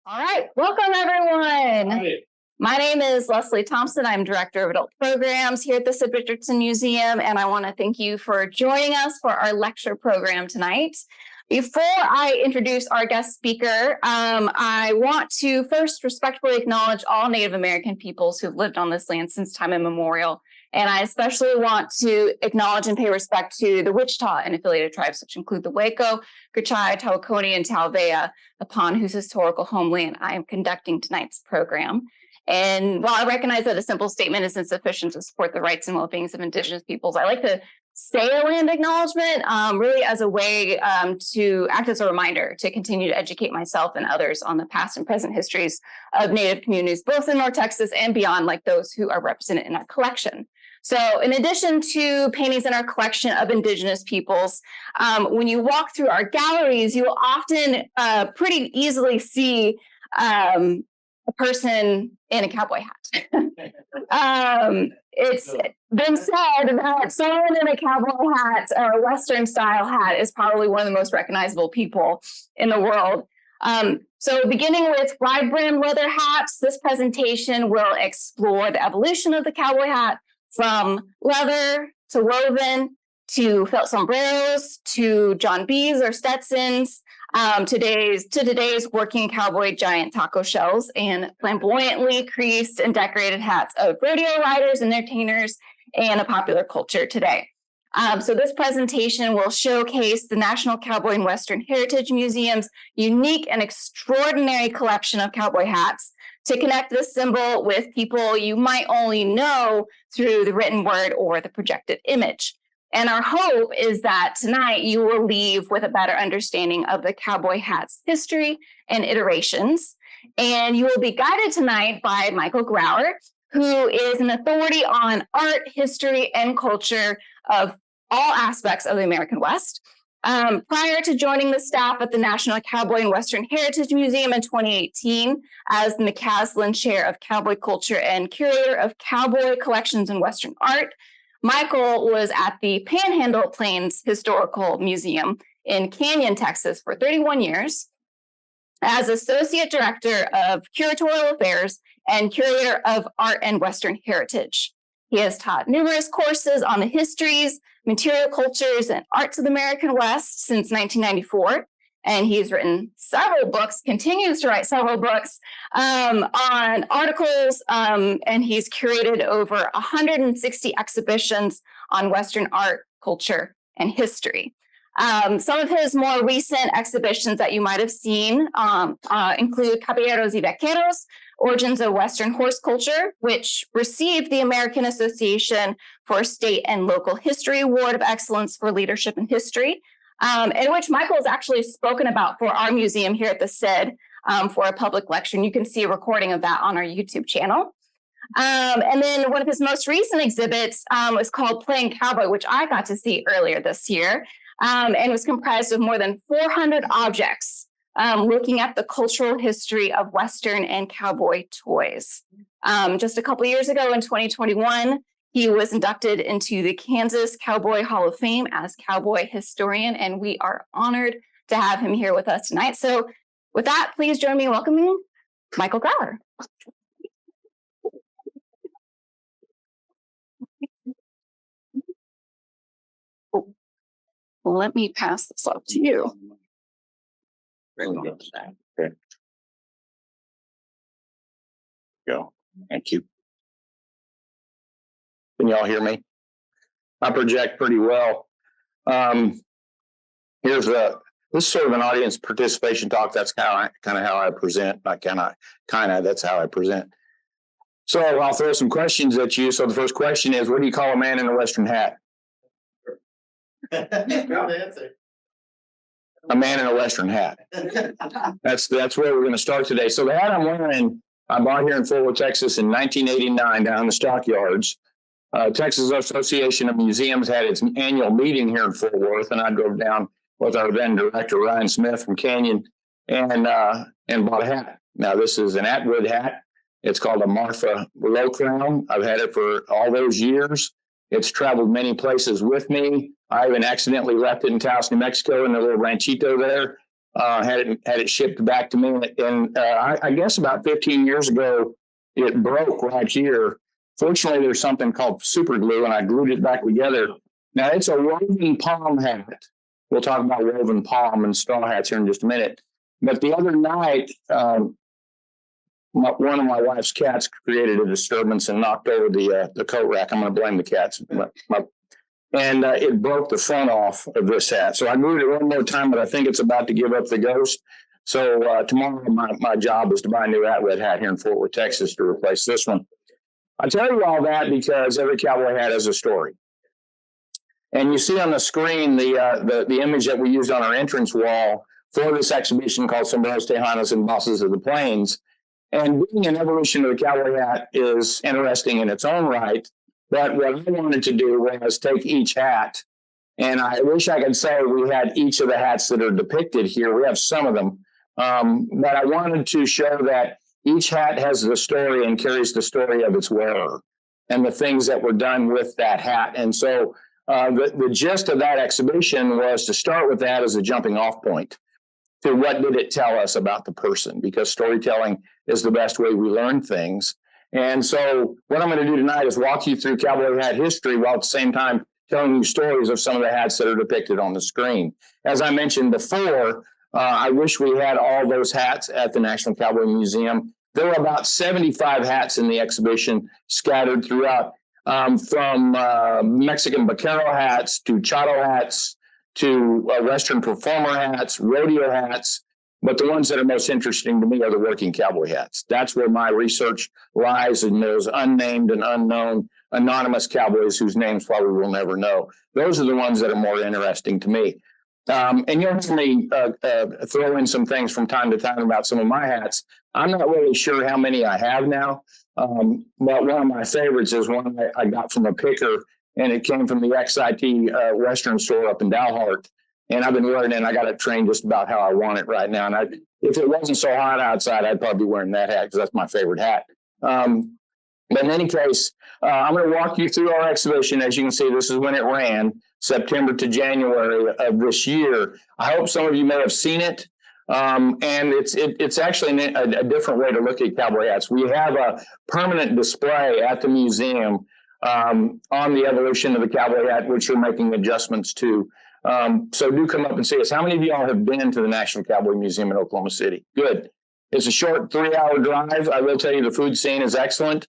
All right, welcome everyone. Hi. My name is Leslie Thompson. I'm Director of Adult Programs here at the Sid Richardson Museum, and I want to thank you for joining us for our lecture program tonight. Before I introduce our guest speaker, I want to first respectfully acknowledge all Native American peoples who've lived on this land since time immemorial. And I especially want to acknowledge and pay respect to the Wichita and affiliated tribes, which include the Waco, Gachai, Tawakoni, and Talvea, upon whose historical homeland I am conducting tonight's program. And while I recognize that a simple statement is insufficient to support the rights and well-being of Indigenous peoples, I like to say a land acknowledgement really as a way to act as a reminder to continue to educate myself and others on the past and present histories of Native communities, both in North Texas and beyond, like those who are represented in our collection. So in addition to paintings in our collection of Indigenous peoples, when you walk through our galleries, you will often pretty easily see a person in a cowboy hat. It's been said that someone in a cowboy hat or a Western style hat is probably one of the most recognizable people in the world. So beginning with wide-brimmed leather hats, this presentation will explore the evolution of the cowboy hat from leather to woven to felt sombreros to John B's or Stetsons, today's working cowboy giant taco shells and flamboyantly creased and decorated hats of rodeo riders, entertainers, and a popular culture today. So this presentation will showcase the National Cowboy and Western Heritage Museum's unique and extraordinary collection of cowboy hats to connect this symbol with people you might only know through the written word or the projected image. And our hope is that tonight you will leave with a better understanding of the cowboy hat's history and iterations. And you will be guided tonight by Michael Grauer, who is an authority on art, history, and culture of all aspects of the American West. Prior to joining the staff at the National Cowboy and Western Heritage Museum in 2018 as the McCaslin Chair of Cowboy Culture and Curator of Cowboy Collections and Western Art, Michael was at the Panhandle Plains Historical Museum in Canyon, Texas for 31 years as Associate Director of Curatorial Affairs and Curator of Art and Western Heritage. He has taught numerous courses on the histories, material cultures, and arts of the American West since 1994. And he's written several books, continues to write several books on articles, and he's curated over 160 exhibitions on Western art, culture, and history. Some of his more recent exhibitions that you might have seen include Caballeros y Vaqueros, Origins of Western Horse Culture, which received the American Association for State and Local History Award of Excellence for Leadership in History, in which Michael has actually spoken about for our museum here at the SID for a public lecture. And you can see a recording of that on our YouTube channel. And then one of his most recent exhibits was called Playing Cowboy, which I got to see earlier this year, and was comprised of more than 400 objects looking at the cultural history of Western and cowboy toys. Just a couple of years ago in 2021, he was inducted into the Kansas Cowboy Hall of Fame as cowboy historian, and we are honored to have him here with us tonight. So with that, please join me in welcoming Michael Grauer. Oh, let me pass this off to you. Okay. Go. Thank you. Can y'all hear me? I project pretty well. This is sort of an audience participation talk. That's kind of how I present. Not that's how I present. So I'll throw some questions at you. So the first question is, what do you call a man in a Western hat? Good answer. A man in a Western hat. That's where we're going to start today. So the hat I'm wearing, I bought here in Fort Worth, Texas in 1989 down in the stockyards. Texas Association of Museums had its annual meeting here in Fort Worth, and I drove down with our then director, Ryan Smith from Canyon, and bought a hat. Now, this is an Atwood hat. It's called a Marfa Low Crown. I've had it for all those years. It's traveled many places with me. I even accidentally left it in Taos, New Mexico, in the little ranchito there. had it shipped back to me. And I guess about 15 years ago, it broke right here. Fortunately, there's something called super glue, and I glued it back together. Now, it's a woven palm hat. We'll talk about woven palm and straw hats here in just a minute. But the other night, one of my wife's cats created a disturbance and knocked over the coat rack. I'm going to blame the cats. And it broke the front off of this hat. So I moved it one more time, but I think it's about to give up the ghost. So tomorrow, my job is to buy a new red hat here in Fort Worth, Texas, to replace this one. I tell you all that because every cowboy hat has a story. And you see on the screen the image that we used on our entrance wall for this exhibition called Sombreros, Texanas, and Bosses of the Plains. And being an evolution of the cowboy hat is interesting in its own right. But what I wanted to do was take each hat, and I wish I could say we had each of the hats that are depicted here. We have some of them. But I wanted to show that each hat has the story and carries the story of its wearer and the things that were done with that hat. And so the gist of that exhibition was to start with that as a jumping off point to what did it tell us about the person, because storytelling is the best way we learn things. And so what I'm going to do tonight is walk you through cowboy hat history while at the same time telling you stories of some of the hats that are depicted on the screen. As I mentioned before, I wish we had all those hats at the National Cowboy Museum. There were about 75 hats in the exhibition scattered throughout, from Mexican vaquero hats to chado hats to Western performer hats, rodeo hats. But the ones that are most interesting to me are the working cowboy hats. That's where my research lies, in those unnamed and unknown anonymous cowboys whose names probably we'll never know. Those are the ones that are more interesting to me. And you'll hear me throw in some things from time to time about some of my hats. I'm not really sure how many I have now, but one of my favorites is one I got from a picker, and it came from the XIT Western store up in Dalhart. And I've been wearing it, and I got it trained just about how I want it right now. And if it wasn't so hot outside, I'd probably be wearing that hat because that's my favorite hat. But in any case, I'm going to walk you through our exhibition. As you can see, this is when it ran, September to January of this year. I hope some of you may have seen it. And it's actually a different way to look at cowboy hats. We have a permanent display at the museum on the evolution of the cowboy hat, which we're making adjustments to. So do come up and see us. How many of y'all have been to the National Cowboy Museum in Oklahoma City? Good. It's a short 3-hour drive. I will tell you the food scene is excellent.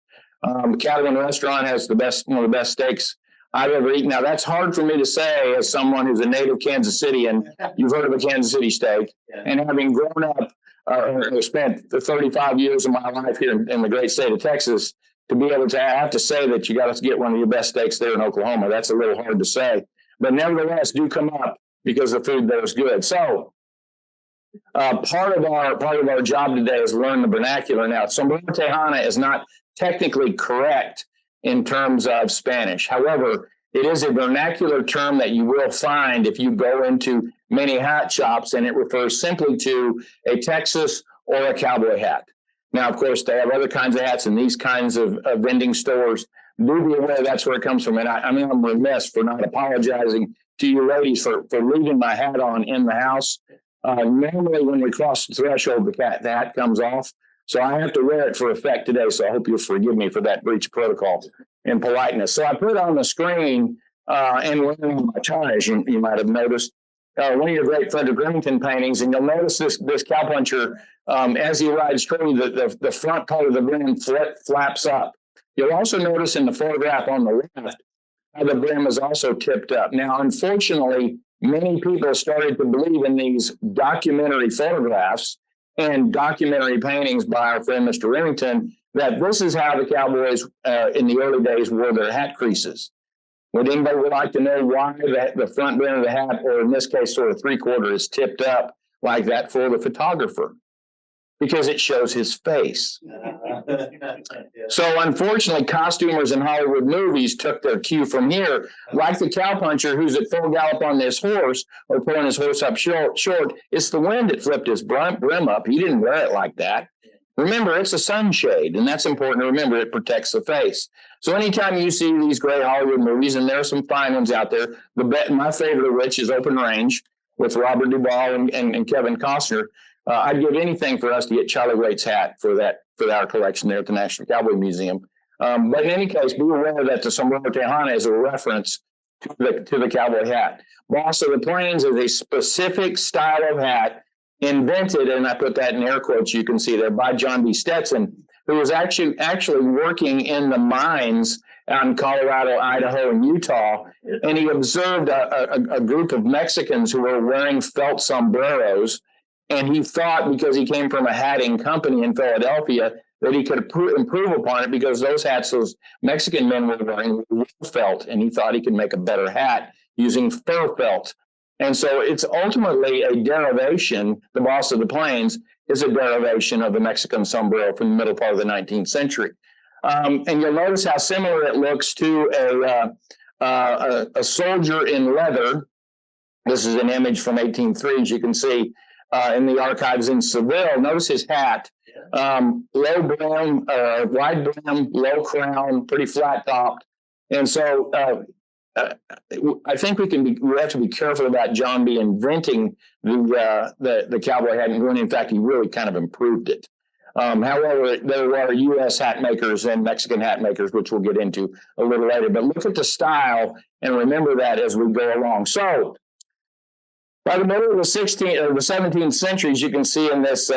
Catalan restaurant has one of the best steaks I've ever eaten. Now, that's hard for me to say as someone who's a native Kansas City, and you've heard of a Kansas City steak. Yeah. And having grown up or spent the 35 years of my life here in the great state of Texas, to be able to have to say that you got to get one of your best steaks there in Oklahoma, that's a little hard to say. But nevertheless, do come up because the food there is good. So part of our job today is learn the vernacular. Now, Sombrero Tejana is not technically correct in terms of Spanish. However, it is a vernacular term that you will find if you go into many hat shops, and it refers simply to a Texas or a cowboy hat. Now, of course, they have other kinds of hats in these kinds of vending stores. Do be aware that's where it comes from. And I'm remiss for not apologizing to you ladies for leaving my hat on in the house. Normally, when we cross the threshold, the hat comes off. So I have to wear it for effect today. So I hope you'll forgive me for that breach of protocol and politeness. So I put on the screen and wearing my tie, as you might have noticed, one of your great Frederick Remington paintings. And you'll notice this cowpuncher, as he rides through, the front part of the brim flaps up. You'll also notice in the photograph on the left how the brim is also tipped up. Now, unfortunately, many people started to believe in these documentary photographs and documentary paintings by our friend Mr. Remington that this is how the cowboys in the early days wore their hat creases. Would anybody like to know why the front brim of the hat, or in this case, sort of 3/4, is tipped up like that for the photographer? Because it shows his face. So unfortunately, costumers in Hollywood movies took their cue from here. Like the cowpuncher who's at full gallop on this horse or pulling his horse up short, it's the wind that flipped his brim up. He didn't wear it like that. Remember, it's a sunshade, and that's important to remember. It protects the face. So anytime you see these great Hollywood movies, and there are some fine ones out there, my favorite of which is Open Range, with Robert Duvall and Kevin Costner. I'd give anything for us to get Charlie Waite's hat for our collection there at the National Cowboy Museum. But in any case, be aware that the sombrero tejana is a reference to the cowboy hat. Boss of the Plains is a specific style of hat invented, and I put that in air quotes, you can see there, by John B. Stetson, who was actually working in the mines out in Colorado, Idaho, and Utah. And he observed a group of Mexicans who were wearing felt sombreros. And he thought, because he came from a hatting company in Philadelphia, that he could improve upon it, because those hats those Mexican men were wearing were felt. And he thought he could make a better hat using fur felt. And so it's ultimately a derivation. The Boss of the Plains is a derivation of the Mexican sombrero from the middle part of the 19th century. And you'll notice how similar it looks to a soldier in leather. This is an image from 1803, as you can see in the archives in Seville. Notice his hat, low brim, wide brim, low crown, pretty flat topped. And so I think we have to be careful about John B. inventing the cowboy hat, and when in fact he really kind of improved it. However, there were U.S. hat makers and Mexican hat makers, which we'll get into a little later. But look at the style and remember that as we go along. So, by the middle of the 17th centuries, you can see in this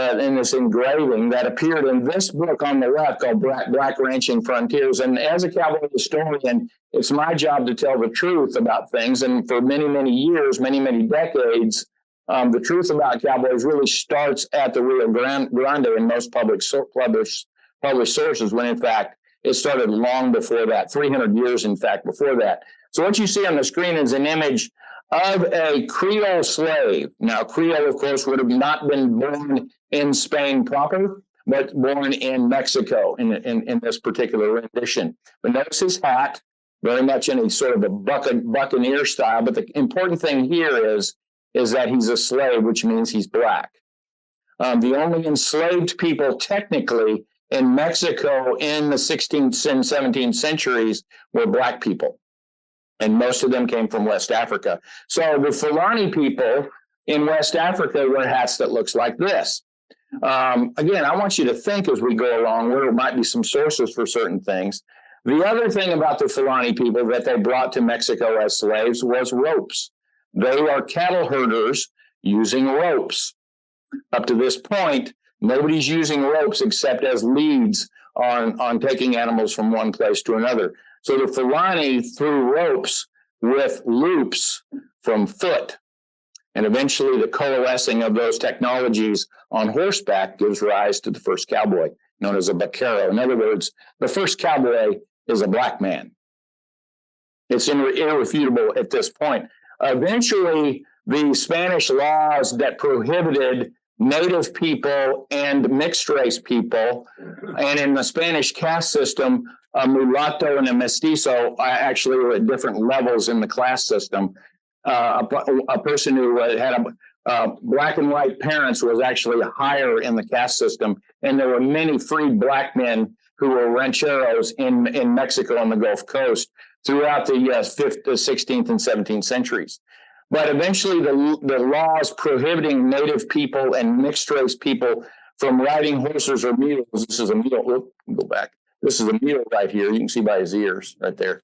engraving that appeared in this book on the left called Black Ranching Frontiers. And as a cowboy historian, it's my job to tell the truth about things. And for many, many years, many, many decades, the truth about cowboys really starts at the Rio Grande in most published sources, when in fact it started long before that, 300 years in fact before that. So what you see on the screen is an image of a Creole slave. Now, Creole, of course, would have not been born in Spain proper, but born in Mexico in this particular rendition. But notice his hat, very much in a sort of a buccaneer style. But the important thing here is that he's a slave, which means he's black. The only enslaved people technically in Mexico in the 16th and 17th centuries were black people. And most of them came from West Africa. So the Fulani people in West Africa wear hats that looks like this. Again, I want you to think as we go along where there might be some sources for certain things. The other thing about the Fulani people that they brought to Mexico as slaves was ropes. They are cattle herders using ropes. Up to this point, nobody's using ropes except as leads on taking animals from one place to another. So the Fulani threw ropes with loops from foot. And eventually the coalescing of those technologies on horseback gives rise to the first cowboy, known as a vaquero. In other words, the first cowboy is a black man. It's irrefutable at this point. Eventually, the Spanish laws that prohibited Native people and mixed race people, and in the Spanish caste system, a mulatto and a mestizo actually were at different levels in the class system. A person who had black and white parents was actually higher in the caste system, and there were many freed black men who were rancheros in Mexico on the Gulf Coast throughout the 5th, 16th, and 17th centuries. But eventually the laws prohibiting Native people and mixed race people from riding horses or mules. This is a mule. Go back. This is a mule right here. You can see by his ears right there.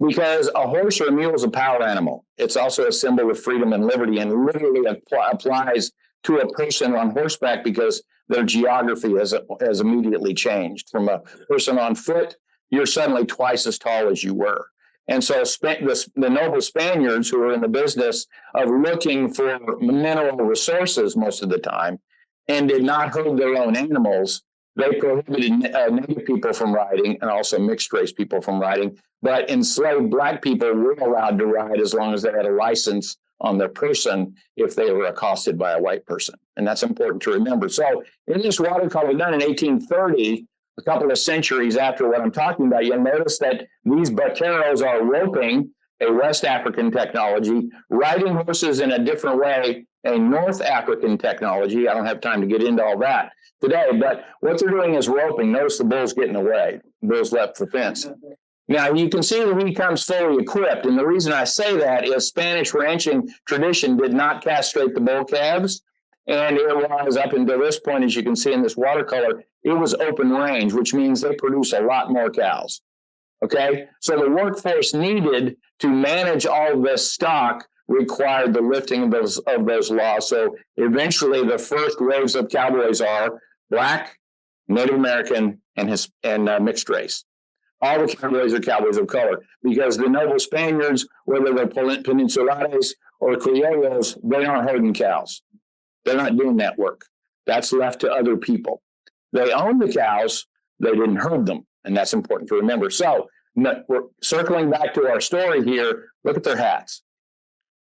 Because a horse or a mule is a power animal. It's also a symbol of freedom and liberty, and literally applies to a person on horseback because their geography has immediately changed. From a person on foot, you're suddenly twice as tall as you were. And so the noble Spaniards, who were in the business of looking for mineral resources most of the time and did not herd their own animals, they prohibited Native people from riding and also mixed race people from riding. But enslaved black people were allowed to ride as long as they had a license on their person if they were accosted by a white person. And that's important to remember. So in this watercolor done in 1830, a couple of centuries after what I'm talking about, you'll notice that these vaqueros are roping, a West African technology, riding horses in a different way, a North African technology. I don't have time to get into all that today, but what they're doing is roping. Notice the bull's getting away. The bull's left the fence. Now, you can see that he comes fully equipped. And the reason I say that is Spanish ranching tradition did not castrate the bull calves. And it was up until this point, as you can see in this watercolor, it was open range, which means they produce a lot more cows. Okay, so the workforce needed to manage all of this stock required the lifting of those laws. So eventually, the first waves of cowboys are Black, Native American, and mixed race. All the cowboys are cowboys of color because the noble Spaniards, whether they're peninsulares or criollos, they aren't herding cows. They're not doing that work. That's left to other people. They own the cows. They didn't herd them. And that's important to remember. So we're circling back to our story here. Look at their hats.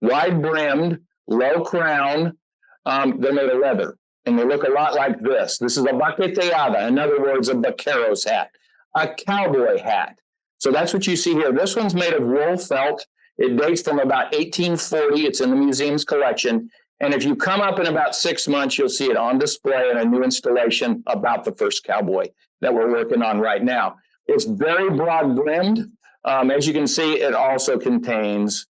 Wide brimmed, low crown. They're made of leather. And they look a lot like this. This is a vaqueteada. In other words, a vaquero's hat. A cowboy hat. So that's what you see here. This one's made of wool felt. It dates from about 1840. It's in the museum's collection. And if you come up in about 6 months, you'll see it on display in a new installation about the first cowboy that we're working on right now. It's very broad brimmed. As you can see, it also contains,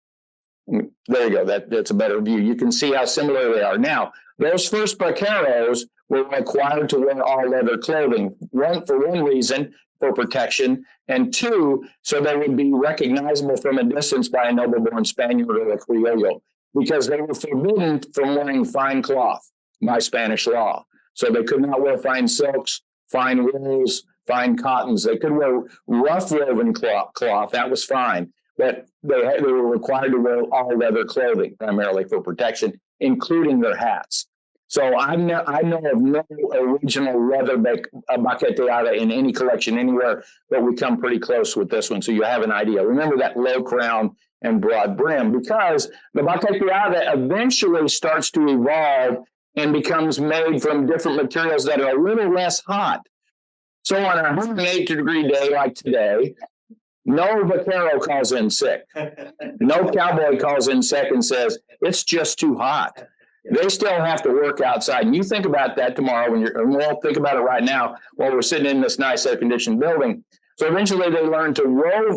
there you go, that's a better view. You can see how similar they are. Now, those first vaqueros were required to wear all leather clothing, for one reason, for protection, and two, so they would be recognizable from a distance by a noble-born Spaniard or a criollo, because they were forbidden from wearing fine cloth by Spanish law. So they could not wear fine silks, fine wools, fine cottons. They could wear rough woven cloth. That was fine. But they were required to wear all leather clothing, primarily for protection, including their hats. So I know of no original leather vaqueteada in any collection anywhere, but we come pretty close with this one. So you have an idea. Remember that low crown and broad brim, because the vaqueteada eventually starts to evolve and becomes made from different materials that are a little less hot. So on a 108-degree day like today, no vaquero calls in sick. No cowboy calls in sick and says, it's just too hot. They still have to work outside. And you think about that tomorrow and we'll think about it right now while we're sitting in this nice air-conditioned building. So eventually they learn to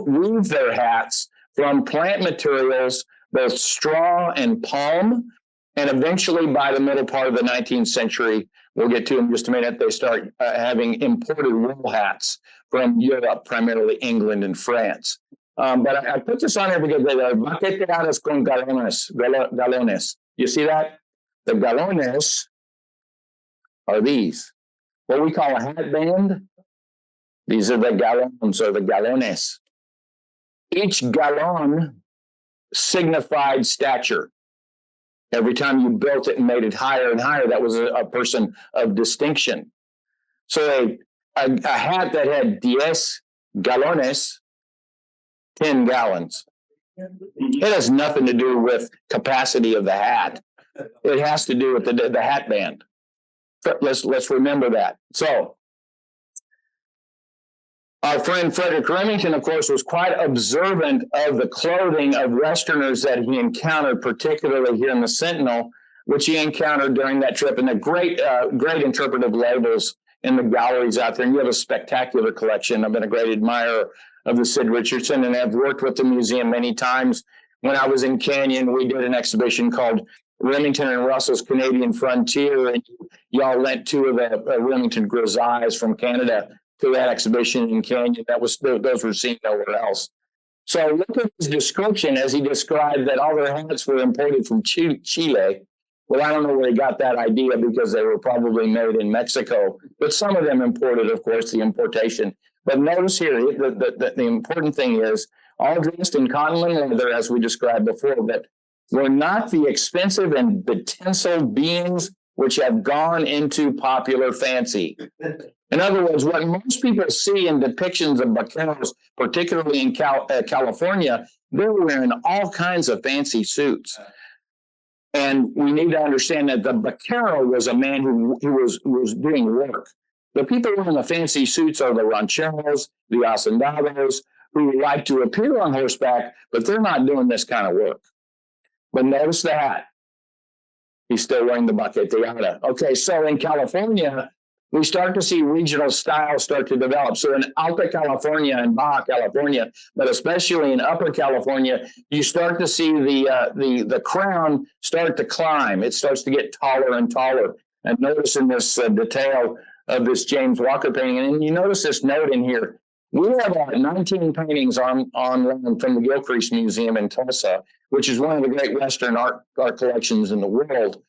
weave their hats from plant materials, both straw and palm. And eventually by the middle part of the 19th century, we'll get to in just a minute, they start having imported wool hats from Europe, primarily England and France. But I put this on here because they're vaqueteadas con galones. You see that? The galones are these. What we call a hat band. These are the galons or the galones. Each gallon signified stature. Every time you built it and made it higher and higher, that was a person of distinction. So a hat that had 10 galones, 10 gallons. It has nothing to do with capacity of the hat. It has to do with the hat band. Let's remember that. So our friend Frederick Remington, of course, was quite observant of the clothing of Westerners that he encountered, particularly here in the Sentinel, which he encountered during that trip, and the great interpretive labels in the galleries out there. And you have a spectacular collection. I've been a great admirer of the Sid Richardson, and I've worked with the museum many times. When I was in Canyon, we did an exhibition called Remington and Russell's Canadian Frontier, and y'all lent two of the Remington grisailles from Canada to that exhibition in Canyon. Those were seen nowhere else. So look at his description as he described that all their hats were imported from Chile. Well, I don't know where he got that idea because they were probably made in Mexico, but some of them imported, of course, the importation. But notice here, the important thing is all dressed in cotton leather, as we described before, but were not the expensive and betinsel beings which have gone into popular fancy. In other words, what most people see in depictions of vaqueros, particularly in California, they're wearing all kinds of fancy suits. And we need to understand that the vaquero was a man who was doing work. The people wearing the fancy suits are the rancheros, the hacendados, who like to appear on horseback, but they're not doing this kind of work. But notice the hat. He's still wearing the vaqueteada. Okay, so in California, we start to see regional styles start to develop. So in Alta California and Baja California, but especially in Upper California, you start to see the crown start to climb. It starts to get taller and taller. And notice in this detail of this James Walker painting, and you notice this note in here. We have 19 paintings online from the Gilcrease Museum in Tulsa, which is one of the great Western art collections in the world.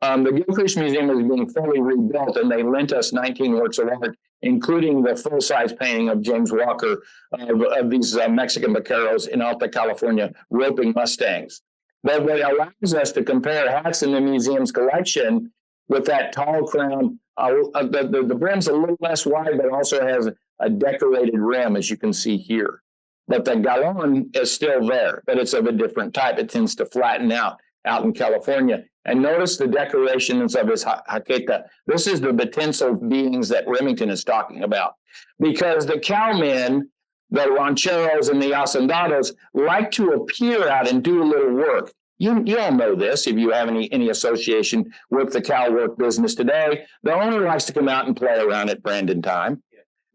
The Gilcrease Museum is being fully rebuilt, and they lent us 19 works of art, including the full-size painting of James Walker of these Mexican vaqueros in Alta California, roping Mustangs. But what allows us to compare hats in the museum's collection with that tall crown, the brim's a little less wide, but also has a decorated rim, as you can see here. But the galon is still there, but it's of a different type. It tends to flatten out in California. And notice the decorations of his jaqueta. This is the tinsel beings that Remington is talking about. Because the cowmen, the rancheros and the hacendados like to appear out and do a little work. You all know this if you have any association with the cow work business today. The owner likes to come out and play around at branding time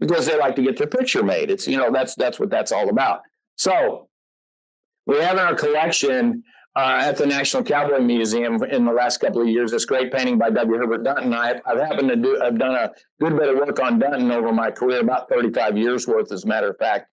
because they like to get their picture made. It's, that's what that's all about. So we have in our collection at the National Cowboy Museum in the last couple of years this great painting by W. Herbert Dunton. I've done a good bit of work on Dunton over my career, about 35 years worth, as a matter of fact.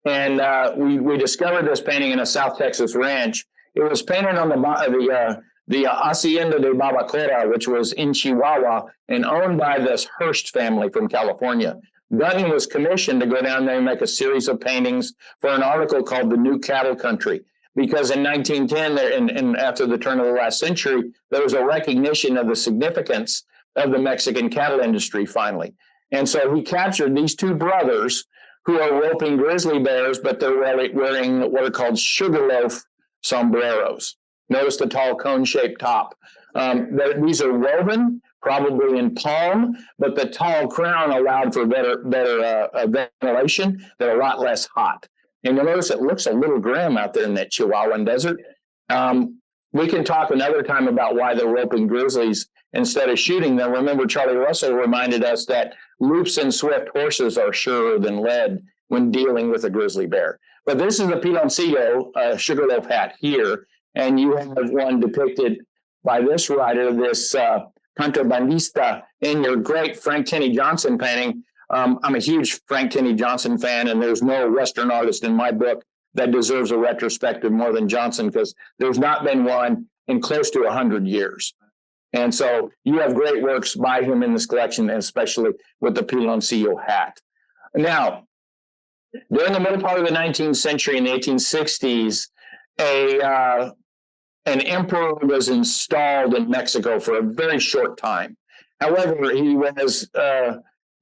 And we discovered this painting in a South Texas ranch. It was painted on the Hacienda de Babacora, which was in Chihuahua and owned by this Hearst family from California. Dunton was commissioned to go down there and make a series of paintings for an article called The New Cattle Country. Because in 1910, and after the turn of the last century, there was a recognition of the significance of the Mexican cattle industry finally. And so he captured these two brothers who are roping grizzly bears, but they're wearing what are called sugarloaf sombreros. Notice the tall cone-shaped top. These are woven, probably in palm, but the tall crown allowed for better ventilation. They're a lot less hot. And you'll notice it looks a little grim out there in that Chihuahuan desert. We can talk another time about why they're roping grizzlies instead of shooting them. Remember, Charlie Russell reminded us that loops and swift horses are surer than lead when dealing with a grizzly bear. But this is the piloncillo, sugarloaf hat here. And you have one depicted by this writer, this contrabandista, in your great Frank Tenney Johnson painting. I'm a huge Frank Tenney Johnson fan, and there's no Western artist in my book that deserves a retrospective more than Johnson, because there's not been one in close to 100 years. And so you have great works by him in this collection, especially with the piloncillo hat. Now, during the middle part of the 19th century, in the 1860s, an emperor was installed in Mexico for a very short time. However, he was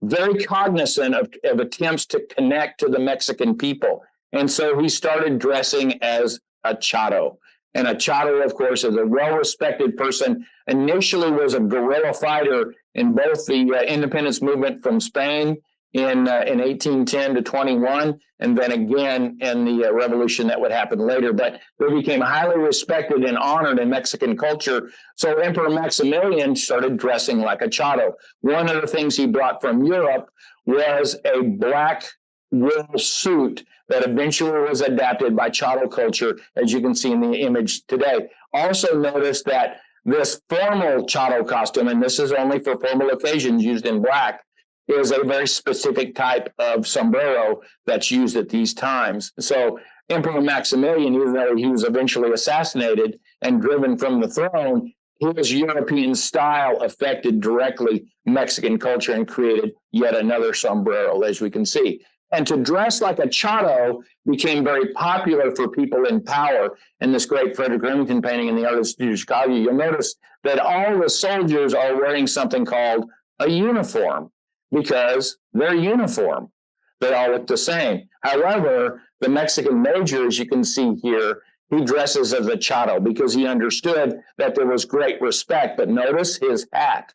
very cognizant of attempts to connect to the Mexican people. And so he started dressing as a chato. And a chato, of course, is a well-respected person. Initially was a guerrilla fighter in both the independence movement from Spain in 1810 to 21, and then again in the revolution that would happen later. But they became highly respected and honored in Mexican culture. So Emperor Maximilian started dressing like a chato. One of the things he brought from Europe was a black wool suit that eventually was adapted by chato culture, as you can see in the image today. Also notice that this formal chato costume, and this is only for formal occasions used in black, is a very specific type of sombrero that's used at these times. So Emperor Maximilian, even though he was eventually assassinated and driven from the throne, his European style affected directly Mexican culture and created yet another sombrero, as we can see. And to dress like a chato became very popular for people in power. In this great Frederick Remington painting in the Art Institute of Chicago, you'll notice that all the soldiers are wearing something called a uniform, because they're uniform. They all look the same. However, the Mexican major, as you can see here, he dresses as a chato because he understood that there was great respect. But notice his hat.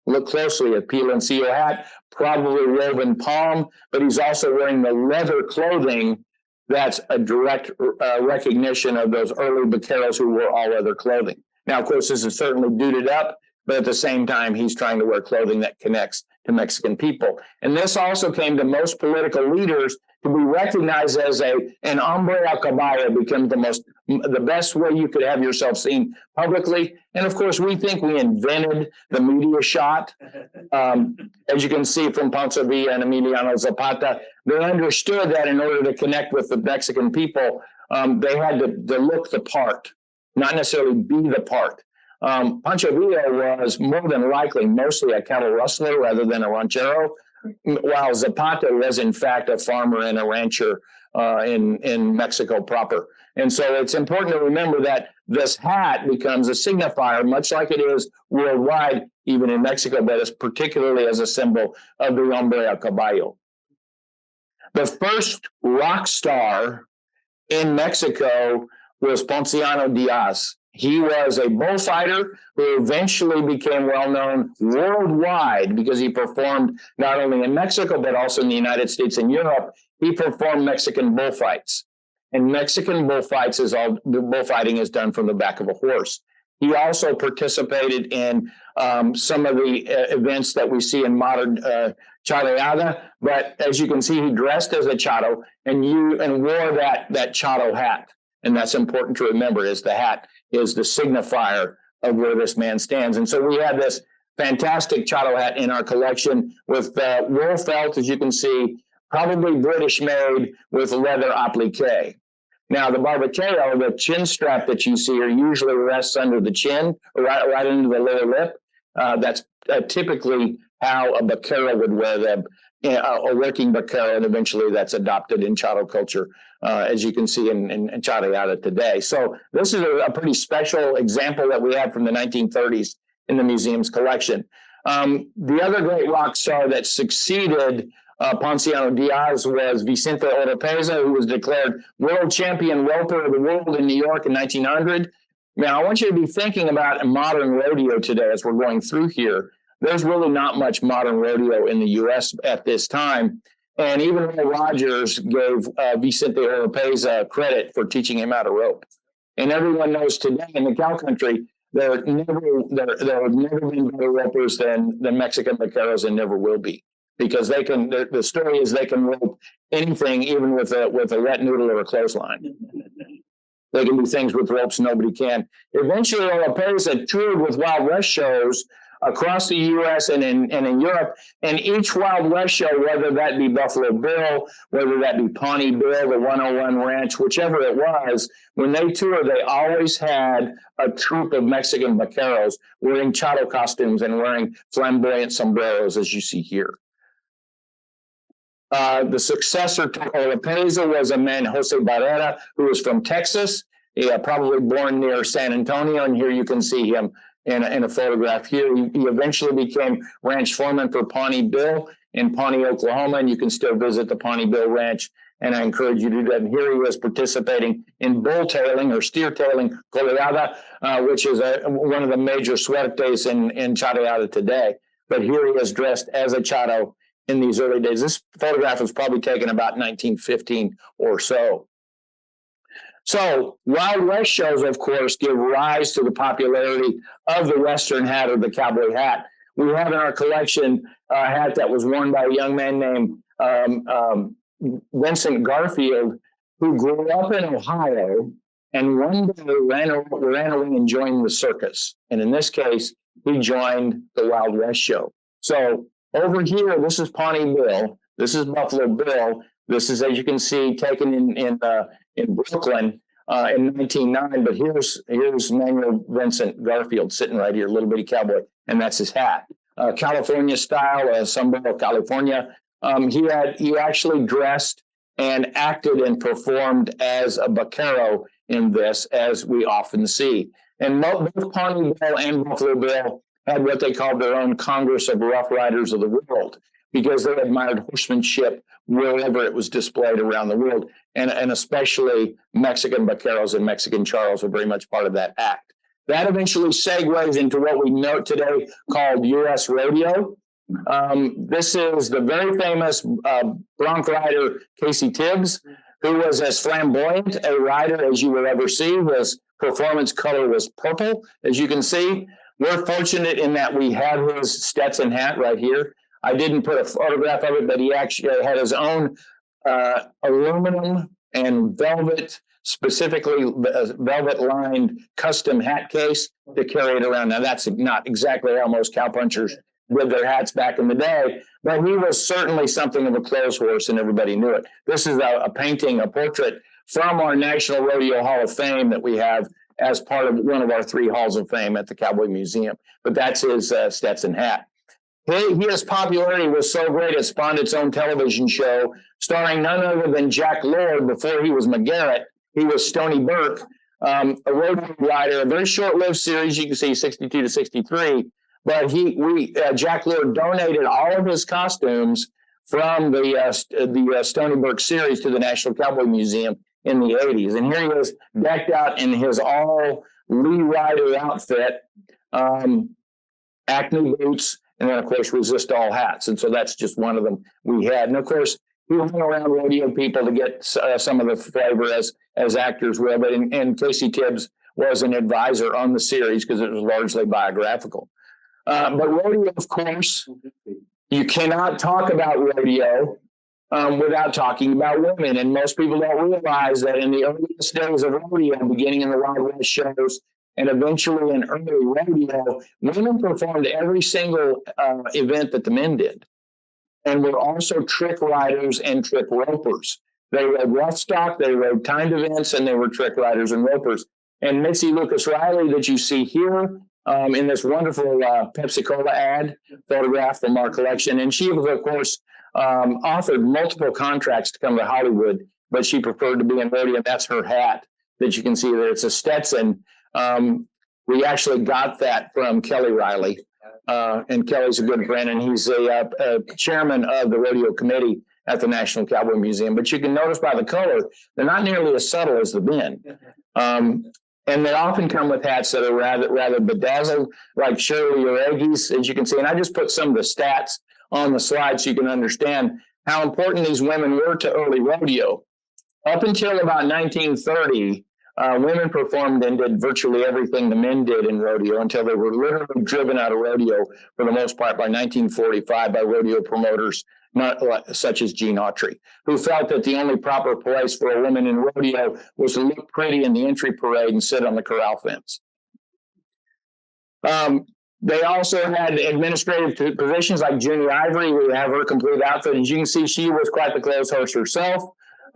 Look closely at piloncillo hat, probably woven palm, but he's also wearing the leather clothing. That's a direct recognition of those early vaqueros who wore all leather clothing. Now, of course, this is certainly duded up, but at the same time, he's trying to wear clothing that connects to Mexican people. And this also came to most political leaders to be recognized as an hombre a caballo, became the best way you could have yourself seen publicly. And of course, we think we invented the media shot. As you can see from Ponce Villa and Emiliano Zapata, they understood that in order to connect with the Mexican people, they had to look the part, not necessarily be the part. Pancho Villa was more than likely mostly a cattle rustler rather than a ranchero, while Zapata was in fact a farmer and a rancher in Mexico proper. And so it's important to remember that this hat becomes a signifier, much like it is worldwide, even in Mexico, but it's particularly as a symbol of the hombre a caballo. The first rock star in Mexico was Ponciano Diaz. He was a bullfighter who eventually became well-known worldwide because he performed not only in Mexico, but also in the United States and Europe. He performed Mexican bullfights. And Mexican bullfights the bullfighting is done from the back of a horse. He also participated in some of the events that we see in modern charreada. But as you can see, he dressed as a charro and wore that charro hat. And that's important to remember, is the hat is the signifier of where this man stands. And so we have this fantastic charro hat in our collection with wool felt, as you can see, probably British made with leather applique. Now, the barbachero, the chin strap that you see, usually rests under the chin, or right under the lower lip. That's typically how a vaquero would wear them, a working vaquero, and eventually that's adopted in charro culture, as you can see in charreada today. So this is a pretty special example that we have from the 1930s in the museum's collection. The other great rock star that succeeded Ponciano Diaz was Vicente Oropeza, who was declared world champion roper of the world in New York in 1900. Now, I want you to be thinking about a modern rodeo today as we're going through here. There's really not much modern rodeo in the U.S. at this time. And even Earl Rogers gave Vicente Oropeza credit for teaching him how to rope. And everyone knows today in the cow country, there have never been better ropers than Mexican vaqueros, and never will be. Because they can, the story is they can rope anything, even with a wet noodle or a clothesline. They can do things with ropes nobody can. Eventually, Oropeza toured with Wild West shows across the U.S. and in Europe, and each Wild West show, whether that be Buffalo Bill, whether that be Pawnee Bill, the 101 Ranch, whichever it was, when they toured, they always had a troupe of Mexican vaqueros wearing charro costumes and wearing flamboyant sombreros, as you see here. The successor to Oropeza was a man, Jose Barrera, who was from Texas, probably born near San Antonio, and here you can see him in a photograph here. He eventually became ranch foreman for Pawnee Bill in Pawnee, Oklahoma, and you can still visit the Pawnee Bill Ranch, and I encourage you to do that. And here he was participating in bull tailing or steer tailing Colorado, which is one of the major suertes in charreada today. But here he is dressed as a charro in these early days. This photograph was probably taken about 1915 or so. So Wild West shows, of course, give rise to the popularity of the Western hat or the cowboy hat. We have in our collection a hat that was worn by a young man named Vincent Garfield, who grew up in Ohio and one day ran away and joined the circus. And in this case, he joined the Wild West show. So over here, this is Pawnee Bill. This is Buffalo Bill. This is, as you can see, taken in Brooklyn in 1909. But here's Manuel Vincent Garfield sitting right here, little bitty cowboy, and that's his hat. California style, sombrero California. He actually dressed and acted and performed as a vaquero in this, as we often see. And both Pawnee Bill and Buffalo Bill had what they called their own Congress of Rough Riders of the World, because they admired horsemanship wherever it was displayed around the world. And especially Mexican vaqueros and Mexican charros were very much part of that act. That eventually segues into what we know today called U.S. rodeo. This is the very famous bronc rider Casey Tibbs, who was as flamboyant a rider as you would ever see. His performance color was purple, as you can see. We're fortunate in that we have his Stetson hat right here. I didn't put a photograph of it, but he actually had his own aluminum and velvet, specifically velvet-lined custom hat case to carry it around. Now, that's not exactly how most cowpunchers did their hats back in the day, but he was certainly something of a clothes horse, and everybody knew it. This is a painting, a portrait from our National Rodeo Hall of Fame that we have as part of one of our 3 halls of fame at the Cowboy Museum. But that's his Stetson hat. His popularity was so great, it spawned its own television show starring none other than Jack Lord. Before he was McGarrett, he was Stony Burke, a rodeo rider, a very short-lived series. You can see 62 to 63. But Jack Lord donated all of his costumes from the Stony Burke series to the National Cowboy Museum in the 80s. And here he is decked out in his all Lee Rider outfit, Acme boots, and then, of course, resist all hats. And so that's just one of them we had. And, of course, we went around rodeo people to get some of the flavor as actors will. But and Casey Tibbs was an advisor on the series because it was largely biographical. But rodeo, of course, you cannot talk about rodeo without talking about women. And most people don't realize that in the earliest days of rodeo, beginning in the Wild West shows and eventually in early rodeo, women performed every single event that the men did. And were also trick riders and trick ropers. They rode rough stock, they rode timed events, and they were trick riders and ropers. And Mitzi Lucas Riley that you see here in this wonderful Pepsi-Cola ad photograph from our collection. And she was, of course, offered multiple contracts to come to Hollywood, but she preferred to be in rodeo. That's her hat that you can see there. It's a Stetson. We actually got that from Kelly Riley. And Kelly's a good friend, and he's a chairman of the rodeo committee at the National Cowboy Museum. But you can notice by the color, they're not nearly as subtle as the men. And they often come with hats that are rather bedazzled, like Shirley Jauregui's, as you can see. And I just put some of the stats on the slide so you can understand how important these women were to early rodeo. Up until about 1930, women performed and did virtually everything the men did in rodeo until they were literally driven out of rodeo for the most part by 1945 by rodeo promoters such as Gene Autry, who felt that the only proper place for a woman in rodeo was to look pretty in the entry parade and sit on the corral fence. They also had administrative positions like Jenny Ivory. We have her complete outfit. As you can see, she was quite the clothes horse herself.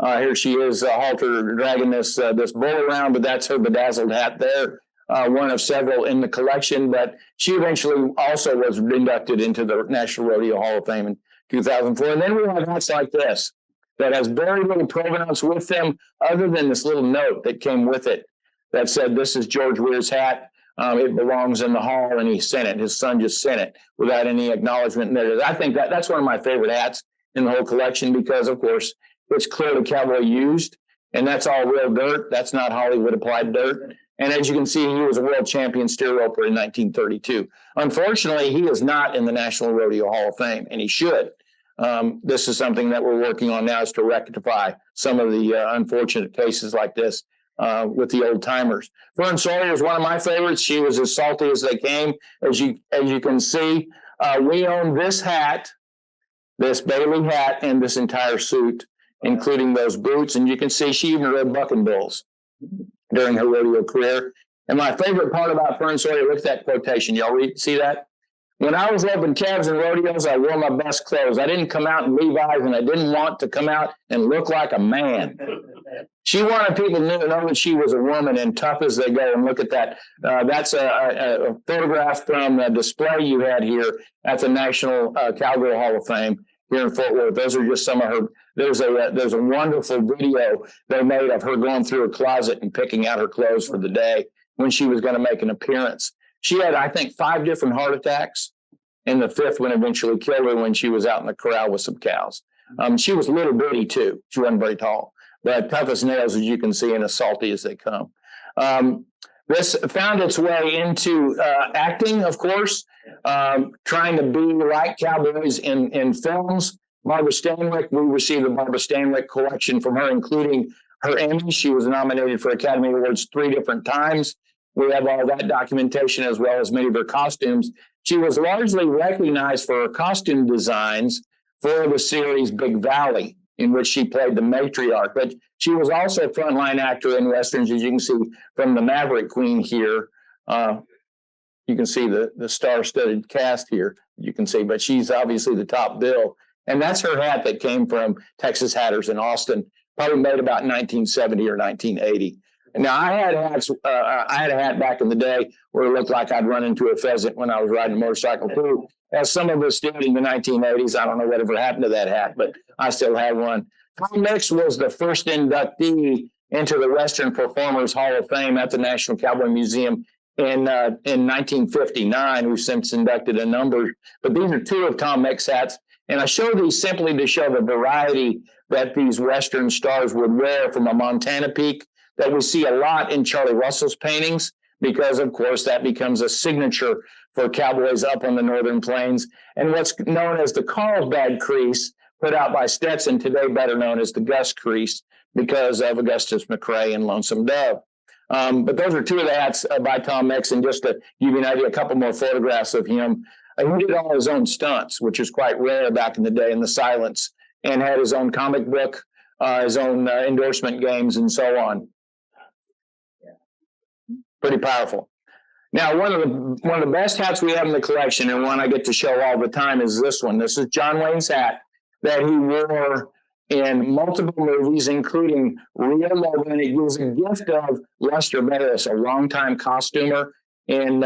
Here she is, halter dragging this bull around, but that's her bedazzled hat there, one of several in the collection. But she eventually also was inducted into the National Rodeo Hall of Fame in 2004. And then we have hats like this that has very little provenance with them other than this little note that came with it that said, "This is George Weir's hat. It belongs in the hall," and he sent it. His son just sent it without any acknowledgement. And I think that's one of my favorite hats in the whole collection because, of course, it's clearly cowboy used, and that's all real dirt. That's not Hollywood applied dirt. And as you can see, he was a world champion steer roper in 1932. Unfortunately, he is not in the National Rodeo Hall of Fame, and he should. This is something that we're working on now is to rectify some of the unfortunate cases like this with the old timers. Fern Sawyer is one of my favorites. She was as salty as they came. As you can see, we own this hat, this Bailey hat, and this entire suit, including those boots. And you can see she even rode bucking bulls during her rodeo career. And my favorite part about Fern Sawyer, look at that quotation. Y'all see that? "When I was roping calves and rodeos, I wore my best clothes. I didn't come out in Levi's, and I didn't want to come out and look like a man." She wanted people to know that she was a woman and tough as they go. And look at that. That's a photograph from a display you had here at the National Cowboy Hall of Fame here in Fort Worth. Those are just some of her. There's a wonderful video they made of her going through her closet and picking out her clothes for the day when she was going to make an appearance. She had, I think, 5 different heart attacks, and the 5th one eventually killed her when she was out in the corral with some cows. She was little bitty, too. She wasn't very tall, but tough as nails, as you can see, and as salty as they come. This found its way into acting, of course, trying to be like cowboys in films. Barbara Stanwyck, we received the Barbara Stanwyck collection from her, including her Emmy. She was nominated for Academy Awards 3 different times. We have all that documentation as well as many of her costumes. She was largely recognized for her costume designs for the series Big Valley, in which she played the matriarch. But she was also a frontline actor in Westerns, as you can see from the Maverick Queen here. You can see the star-studded cast here, you can see, but she's obviously the top bill. And that's her hat that came from Texas Hatters in Austin, probably made about 1970 or 1980. Now, I had hats. I had a hat back in the day where it looked like I'd run into a pheasant when I was riding a motorcycle too. As some of us did in the 1980s. I don't know whatever happened to that hat, but I still had one. Tom Mix was the first inductee into the Western Performers Hall of Fame at the National Cowboy Museum in 1959. We've since inducted a number, but these are two of Tom Mix hats. And I show these simply to show the variety that these Western stars would wear, from a Montana peak that we see a lot in Charlie Russell's paintings, because, of course, that becomes a signature for cowboys up on the northern plains. And what's known as the Carlsbad crease, put out by Stetson, today better known as the Gus crease, because of Augustus McCrae and Lonesome Dove. But those are two of the hats by Tom Mix. And just to give you an idea, a couple more photographs of him. He did all his own stunts, which is quite rare back in the day in the silence, and had his own comic book, his own endorsement games, and so on. Pretty powerful. Now, one of the best hats we have in the collection, and one I get to show all the time, is this one. This is John Wayne's hat that he wore in multiple movies, including Rio Lobo. It was a gift of Lester Barris, a longtime costumer in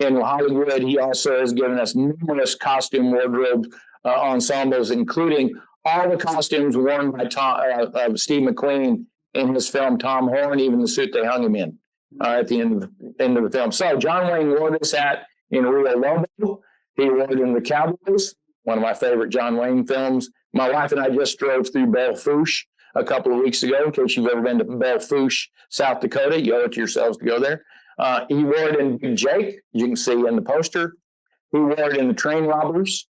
Hollywood. He also has given us numerous costume wardrobe ensembles, including all the costumes worn by Steve McQueen in his film Tom Horn, even the suit they hung him in at the end of the film. So John Wayne wore this hat in Rio Lobo. He wore it in The Cowboys, one of my favorite John Wayne films. My wife and I just drove through Belle Fourche a couple of weeks ago. In case you've ever been to Belle Fourche, South Dakota, you owe it to yourselves to go there. He wore it in Big Jake, you can see in the poster. He wore it in The Train Robbers.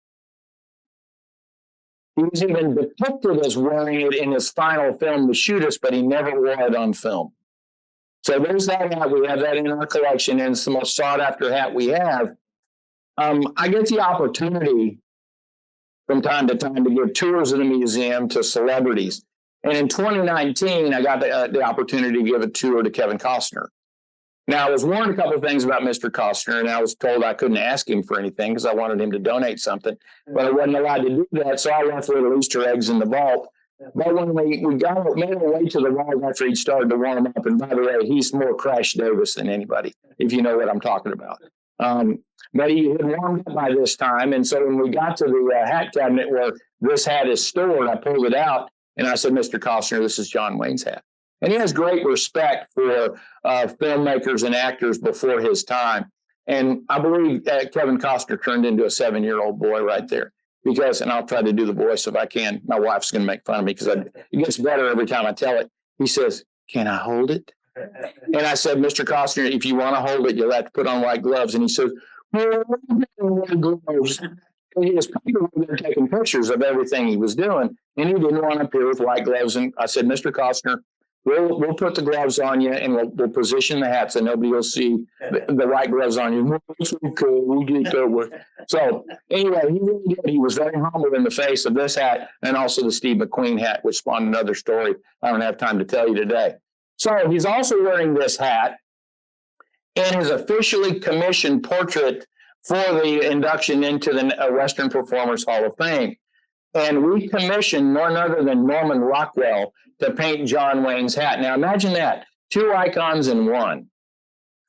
He was even depicted as wearing it in his final film, The Shootist, but he never wore it on film. So there's that hat. We have that in our collection, and it's the most sought-after hat we have. I get the opportunity from time to time to give tours of the museum to celebrities. And in 2019, I got the opportunity to give a tour to Kevin Costner. Now, I was warned a couple of things about Mr. Costner, and I was told I couldn't ask him for anything because I wanted him to donate something, but I wasn't allowed to do that, so I left little Easter eggs in the vault. But when we made our way to the vault after he started to warm up, and by the way, he's more Crash Davis than anybody, if you know what I'm talking about. But he had warmed up by this time, and so when we got to the hat cabinet where this hat is stored, I pulled it out, and I said, Mr. Costner, this is John Wayne's hat. And he has great respect for filmmakers and actors before his time. And I believe Kevin Costner turned into a 7-year-old boy right there. Because, and I'll try to do the voice if I can. My wife's going to make fun of me because it gets better every time I tell it. He says, can I hold it? And I said, Mr. Costner, if you want to hold it, you'll have to put on white gloves. And he says, well, white gloves. He was people were there taking pictures of everything he was doing. And he didn't want to appear with white gloves. And I said, Mr. Costner, We'll put the gloves on you, and we'll position the hat so nobody will see the white gloves on you. We'll get that way. So anyway, he really did. He was very humble in the face of this hat and also the Steve McQueen hat, which spawned another story I don't have time to tell you today. So he's also wearing this hat in his officially commissioned portrait for the induction into the Western Performers Hall of Fame. And we commissioned none other than Norman Rockwell to paint John Wayne's hat. Now imagine that, 2 icons in one.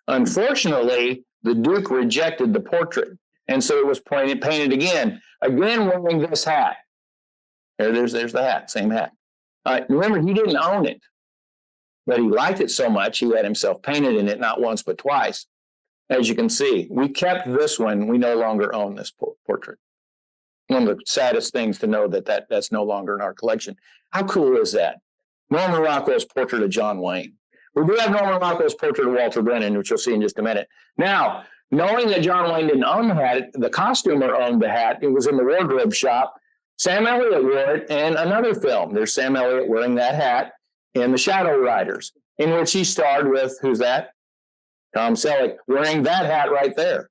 Unfortunately, the Duke rejected the portrait, and so it was painted again wearing this hat. There's the hat, same hat. Remember, he didn't own it, but he liked it so much he had himself painted in it, not once but twice. As you can see, we kept this one. We no longer own this portrait. One of the saddest things to know that's no longer in our collection. How cool is that? Norman Rockwell's portrait of John Wayne. We do have Norman Rockwell's portrait of Walter Brennan, which you'll see in just a minute. Now, knowing that John Wayne didn't own the hat, the costumer owned the hat. It was in the wardrobe shop. Sam Elliott wore it in another film. There's Sam Elliott wearing that hat in The Shadow Riders, in which he starred with, who's that? Tom Selleck, wearing that hat right there.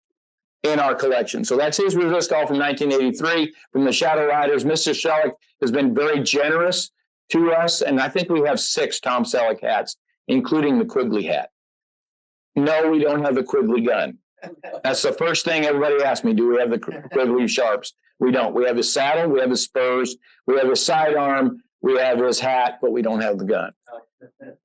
in our collection. So that's his resist call from 1983 from the Shadow Riders. Mr. Selleck has been very generous to us, and I think we have 6 Tom Selleck hats, including the Quigley hat. No, we don't have the Quigley gun. That's the first thing everybody asks me. Do we have the Quigley sharps? We don't. We have his saddle, we have his spurs, we have his sidearm, we have his hat, but we don't have the gun.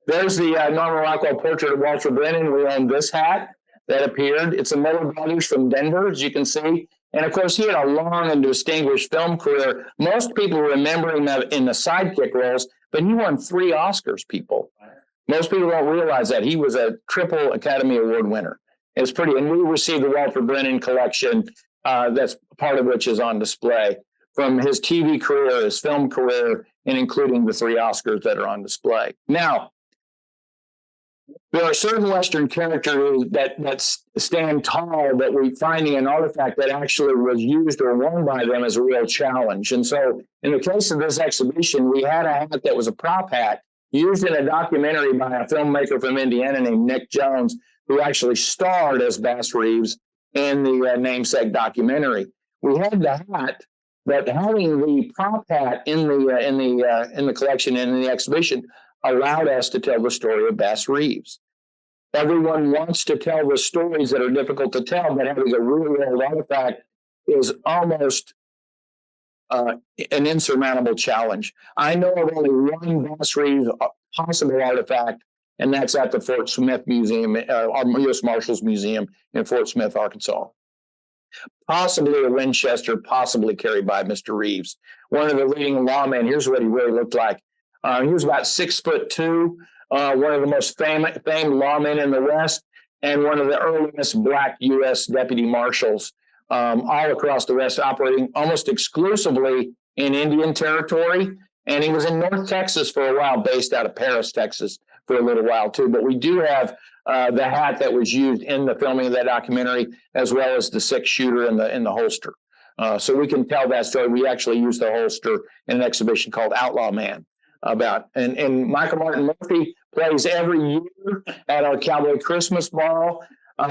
There's the Norman Rockwell portrait of Walter Brennan. We own this hat that appeared. It's a Miller Brothers from Denver, as you can see. And of course, he had a long and distinguished film career. Most people remember him in the sidekick roles, but he won 3 Oscars, people. Most people don't realize that. He was a triple Academy Award winner. It's pretty, and we received the Walter Brennan collection, that's part of which is on display, from his TV career, his film career, and including the 3 Oscars that are on display. Now, there are certain Western characters that stand tall that we're finding an artifact that actually was used or worn by them as a real challenge. And so in the case of this exhibition, we had a hat that was a prop hat used in a documentary by a filmmaker from Indiana named Nick Jones, who actually starred as Bass Reeves in the namesake documentary. We had the hat, but having the prop hat in the collection and in the exhibition allowed us to tell the story of Bass Reeves. Everyone wants to tell the stories that are difficult to tell, but having a real-world artifact is almost an insurmountable challenge. I know of only one Bass Reeves possible artifact, and that's at the Fort Smith Museum, U.S. Marshals Museum in Fort Smith, Arkansas. Possibly a Winchester, possibly carried by Mr. Reeves. One of the leading lawmen, here's what he really looked like. He was about 6'2", one of the most famed lawmen in the West, and one of the earliest Black U.S. deputy marshals all across the West, operating almost exclusively in Indian territory. And he was in North Texas for a while, based out of Paris, Texas, for a little while too. But we do have the hat that was used in the filming of that documentary, as well as the 6-shooter in the holster. So we can tell that story. We actually used the holster in an exhibition called Outlaw Man. And Michael Martin Murphy plays every year at our Cowboy Christmas Ball.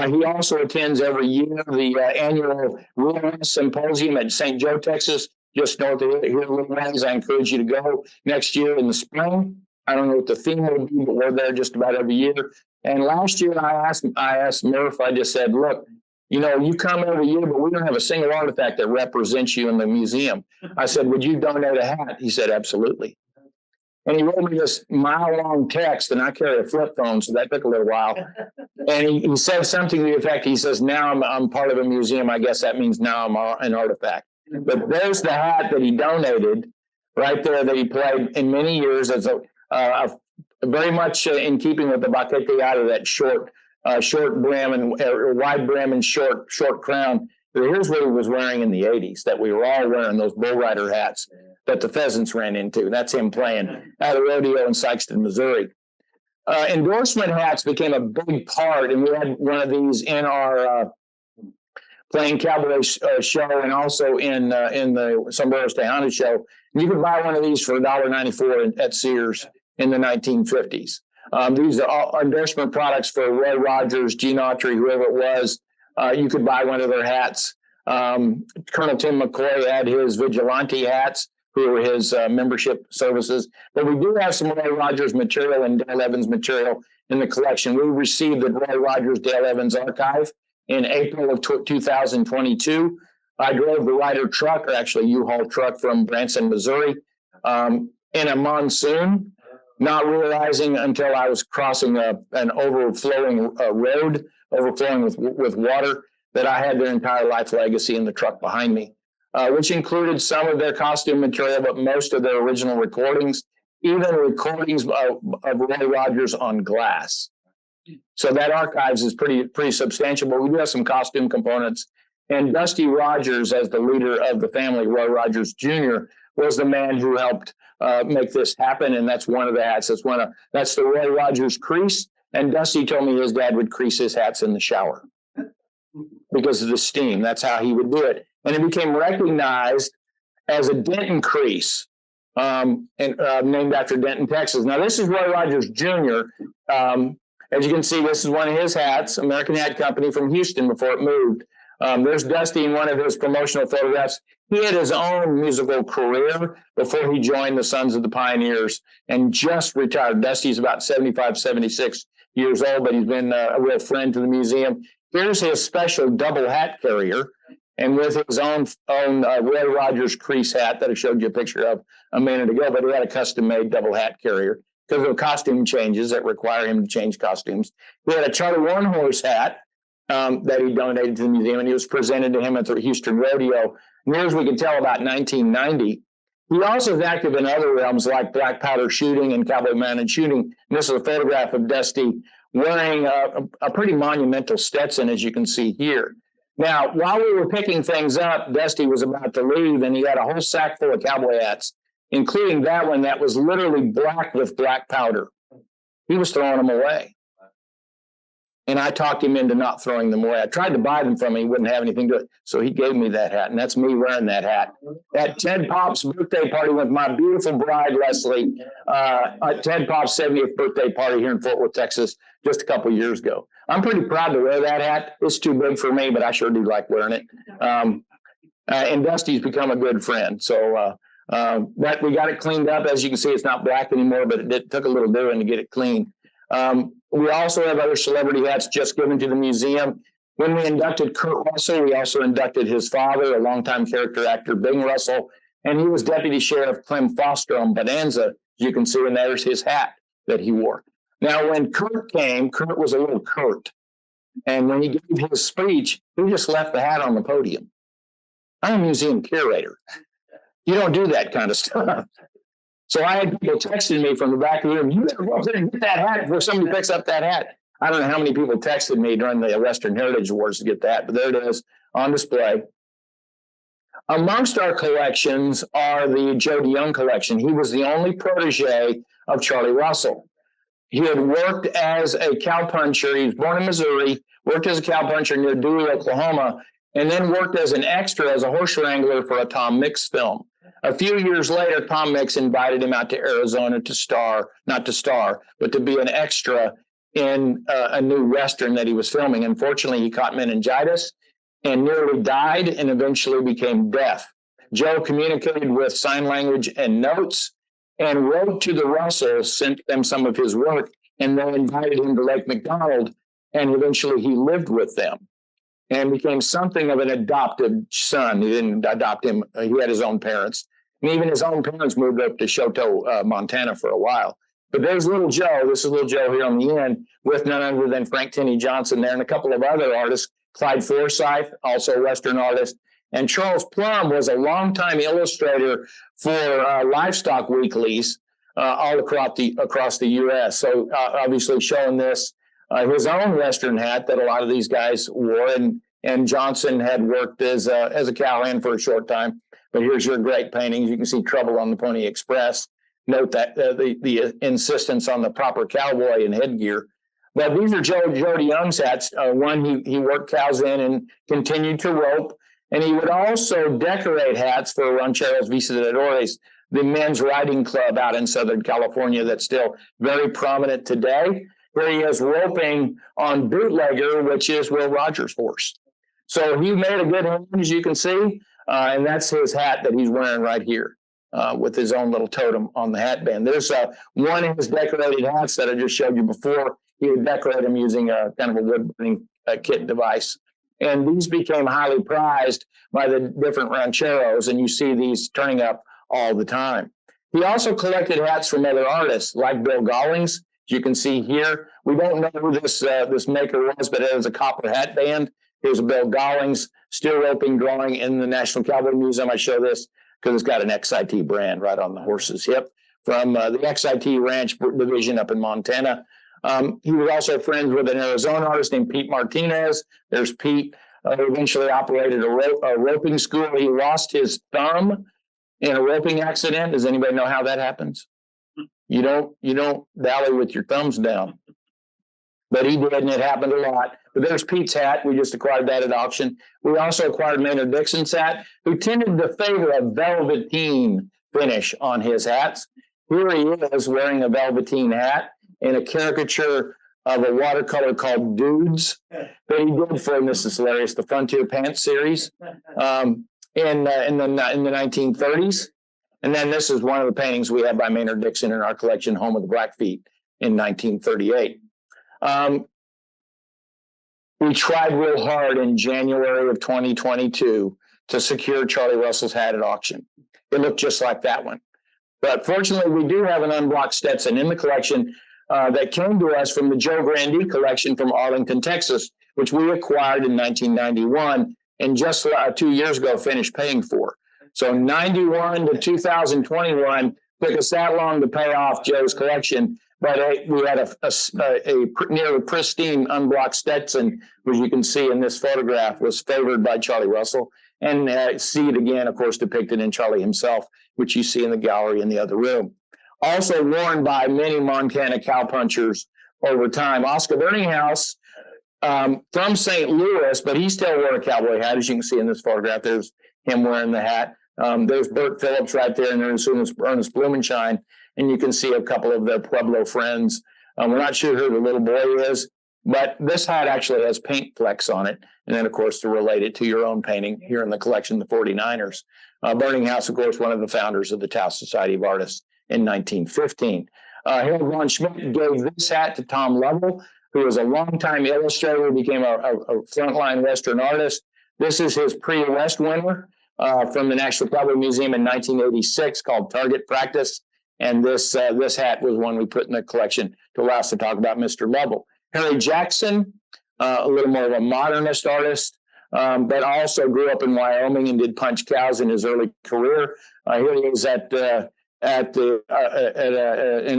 He also attends every year the annual Wilderness Symposium at St. Joe, Texas, just north of here, Little Ways. I encourage you to go next year in the spring. I don't know what the theme will be, but we're there just about every year. And last year I asked Murph, I just said, look, you know, you come every year, but we don't have a single artifact that represents you in the museum. I said, would you donate a hat? He said, absolutely. And he wrote me this mile-long text, and I carry a flip phone, so that took a little while. And he said something to the effect, he says, now I'm part of a museum. I guess that means now I'm an artifact. But there's the hat that he donated right there that he played in many years as a very much in keeping with the vaqueteada, that short brim and wide brim and short crown. But here's what he was wearing in the 80s, that we were all wearing, those bull rider hats that the pheasants ran into. That's him playing at a rodeo in Sikeston, Missouri. Endorsement hats became a big part, and we had one of these in our Playing Cowboy show, and also in the Sombreros Tejano show. You could buy one of these for $1.94 at Sears in the 1950s. These are all endorsement products for Roy Rogers, Gene Autry, whoever it was. You could buy one of their hats. Colonel Tim McCoy had his vigilante hats, who were his membership services. But we do have some Roy Rogers material and Dale Evans material in the collection. We received the Roy Rogers Dale Evans archive in April of 2022. I drove the Ryder truck, or actually U-Haul truck, from Branson, Missouri, in a monsoon, not realizing until I was crossing an overflowing road, overflowing with water, that I had their entire life legacy in the truck behind me, which included some of their costume material, but most of their original recordings, even recordings of Roy Rogers on glass. So that archives is pretty substantial, but we do have some costume components. And Dusty Rogers, as the leader of the family, Roy Rogers Jr., was the man who helped make this happen. And that's one of the hats. That's the Roy Rogers crease. And Dusty told me his dad would crease his hats in the shower because of the steam. That's how he would do it. And it became recognized as a Denton crease, named after Denton, Texas. Now, this is Roy Rogers Jr. As you can see, this is one of his hats, American Hat Company from Houston before it moved. There's Dusty in one of his promotional photographs. He had his own musical career before he joined the Sons of the Pioneers and just retired. Dusty's about 75, 76 years old, but he's been a real friend to the museum. Here's his special double hat carrier, and with his own Roy Rogers crease hat that I showed you a picture of a minute ago, but he had a custom-made double hat carrier because of costume changes that require him to change costumes. He had a Charlie One Horse hat that he donated to the museum, and he was presented to him at the Houston Rodeo. Near as we can tell, about 1990. He also is active in other realms like black powder shooting and cowboy mounted shooting. And this is a photograph of Dusty wearing a pretty monumental Stetson, as you can see here. Now, while we were picking things up, Dusty was about to leave, and he had a whole sack full of cowboy hats, including that one that was literally black with black powder. He was throwing them away. And I talked him into not throwing them away. I tried to buy them from him. He wouldn't have anything to it. So he gave me that hat, and that's me wearing that hat. At Ted Pop's birthday party with my beautiful bride, Leslie, at Ted Pop's 70th birthday party here in Fort Worth, Texas, just a couple of years ago. I'm pretty proud to wear that hat. It's too big for me, but I sure do like wearing it. And Dusty's become a good friend. So but we got it cleaned up. As you can see, it's not black anymore, but it took a little doing to get it clean. We also have other celebrity hats just given to the museum. When we inducted Kurt Russell, we also inducted his father, a longtime character actor, Bing Russell, and he was Deputy Sheriff Clem Foster on Bonanza, as you can see, and there's his hat that he wore. Now, when Kurt came, Kurt was a little curt, and when he gave his speech, he just left the hat on the podium. I'm a museum curator. You don't do that kind of stuff. So I had people texting me from the back of the room, you better go up there and get that hat before somebody picks up that hat. I don't know how many people texted me during the Western Heritage Awards to get that, but there it is on display. Amongst our collections are the Jody Young collection. He was the only protege of Charlie Russell. He had worked as a cowpuncher. He was born in Missouri, worked as a cowpuncher near Dewey, Oklahoma, and then worked as an extra as a horse wrangler for a Tom Mix film. A few years later, Tom Mix invited him out to Arizona to star, not to star, but to be an extra in a new Western that he was filming. Unfortunately, he caught meningitis and nearly died and eventually became deaf. Joe communicated with sign language and notes and wrote to the Russells, sent them some of his work, and then invited him to Lake McDonald, and eventually he lived with them and became something of an adopted son. He didn't adopt him. He had his own parents. And even his own parents moved up to Choteau, Montana for a while. But there's little Joe. This is little Joe here on the end with none other than Frank Tinney Johnson there and a couple of other artists. Clyde Forsyth, also a Western artist. And Charles Plum was a longtime illustrator for livestock weeklies all across the U.S. So obviously showing this, his own Western hat that a lot of these guys wore. And Johnson had worked as a cowhand for a short time. But here's your great paintings. You can see Trouble on the Pony Express. Note that the insistence on the proper cowboy and headgear. But these are Jody Young's hats. One he worked cows in and continued to rope. And he would also decorate hats for Rancheros Visitadores, the men's riding club out in Southern California that's still very prominent today. Here he is roping on Bootlegger, which is Will Rogers' horse. So he made a good hand, as you can see. And that's his hat that he's wearing right here with his own little totem on the hat band. There's one of his decorated hats that I just showed you before. He would decorate them using a kind of a wood-burning kit device. And these became highly prized by the different rancheros, and you see these turning up all the time. He also collected hats from other artists, like Bill Gollings. As you can see here, we don't know who this maker was, but it was a copper hat band. Here's a Bill Gollings steel roping drawing in the National Cowboy Museum. I show this because it's got an XIT brand right on the horse's hip from the XIT Ranch Division up in Montana. He was also friends with an Arizona artist named Pete Martinez. There's Pete, eventually operated a roping school. He lost his thumb in a roping accident. Does anybody know how that happens? You don't dally with your thumbs down. But he did, and it happened a lot. But there's Pete's hat. We just acquired that at auction. We also acquired Maynard Dixon's hat, who tended to favor a velveteen finish on his hats. Here he is wearing a velveteen hat in a caricature of a watercolor called Dudes that he did for, and this is hilarious, the Frontier Pants series in the 1930s. And then this is one of the paintings we have by Maynard Dixon in our collection, Home of the Blackfeet, in 1938. We tried real hard in January of 2022 to secure Charlie Russell's hat at auction. It looked just like that one. But fortunately, we do have an unblocked Stetson in the collection that came to us from the Joe Grandee collection from Arlington, Texas, which we acquired in 1991 and just 2 years ago finished paying for. So 91 to 2021 took us that long to pay off Joe's collection, but we had a nearly pristine unblocked Stetson, which you can see in this photograph, was favored by Charlie Russell. And see it again, of course, depicted in Charlie himself, which you see in the gallery in the other room. Also worn by many Montana cowpunchers over time. Oscar Burninghouse from St. Louis, but he still wore a cowboy hat, as you can see in this photograph. There's him wearing the hat. There's Burt Phillips right there, and there's Ernest Blumenshine, and you can see a couple of their Pueblo friends. We're not sure who the little boy is, but this hat actually has paint flecks on it. And then, of course, to relate it to your own painting here in the collection, the 49ers. Burninghouse, of course, one of the founders of the Taos Society of Artists in 1915. Harold von Schmidt gave this hat to Tom Lovell, who was a longtime illustrator, became a frontline Western artist. This is his pre-West winner from the National Cowboy Museum in 1986 called Target Practice. And this hat was one we put in the collection to allow us to talk about Mr. Lovell. Harry Jackson, a little more of a modernist artist, but also grew up in Wyoming and did punch cows in his early career. Here he is at an